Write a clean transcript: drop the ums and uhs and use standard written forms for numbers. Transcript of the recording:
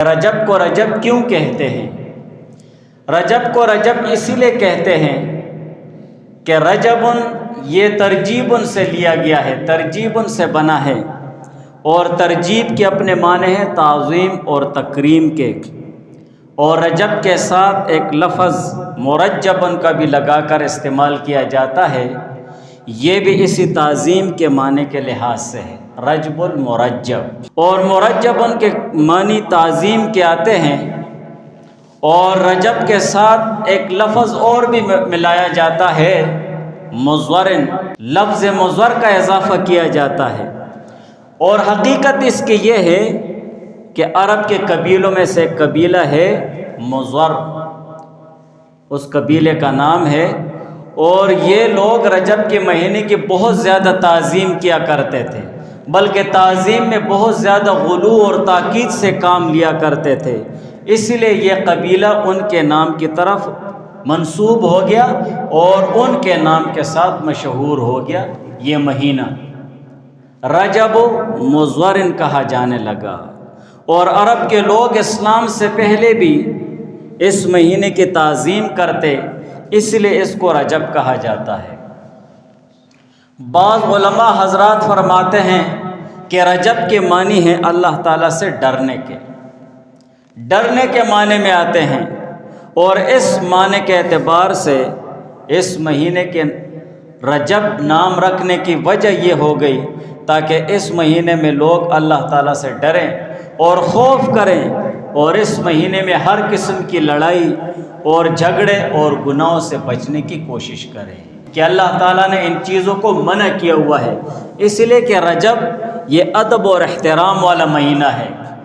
رجب کو رجب کیوں کہتے ہیں؟ رجب کو رجب اسی لیے کہتے ہیں کہ رجبن یہ ترجیبن سے لیا گیا ہے، ترجیبن سے بنا ہے، اور ترجیب کے اپنے معنی ہیں تعظیم اور تکریم کے، اور رجب کے ساتھ ایک لفظ مرجبن کا بھی لگا کر استعمال کیا جاتا ہے، یہ بھی اسی تعظیم کے معنی کے لحاظ سے ہے، رجب المرجب، اور مرجبن کے معنی تعظیم کے آتے ہیں، اور رجب کے ساتھ ایک لفظ اور بھی ملایا جاتا ہے مضورن، لفظ مضور کا اضافہ کیا جاتا ہے، اور حقیقت اس کی یہ ہے کہ عرب کے قبیلوں میں سے ایک قبیلہ ہے مضور، اس قبیلے کا نام ہے، اور یہ لوگ رجب کے مہینے کی بہت زیادہ تعظیم کیا کرتے تھے، بلکہ تعظیم میں بہت زیادہ غلو اور تاکید سے کام لیا کرتے تھے، اس لیے یہ قبیلہ ان کے نام کی طرف منسوب ہو گیا اور ان کے نام کے ساتھ مشہور ہو گیا۔ یہ مہینہ رجب مضورن کہا جانے لگا، اور عرب کے لوگ اسلام سے پہلے بھی اس مہینے کی تعظیم کرتے، اس لیے اس کو رجب کہا جاتا ہے۔ بعض علماء حضرات فرماتے ہیں کہ رجب کے معنی ہیں اللہ تعالیٰ سے ڈرنے کے، ڈرنے کے معنی میں آتے ہیں، اور اس معنی کے اعتبار سے اس مہینے کے رجب نام رکھنے کی وجہ یہ ہو گئی تاکہ اس مہینے میں لوگ اللہ تعالیٰ سے ڈریں اور خوف کریں، اور اس مہینے میں ہر قسم کی لڑائی اور جھگڑے اور گناہوں سے بچنے کی کوشش کریں کہ اللہ تعالیٰ نے ان چیزوں کو منع کیا ہوا ہے، اس لیے کہ رجب یہ ادب اور احترام والا مہینہ ہے۔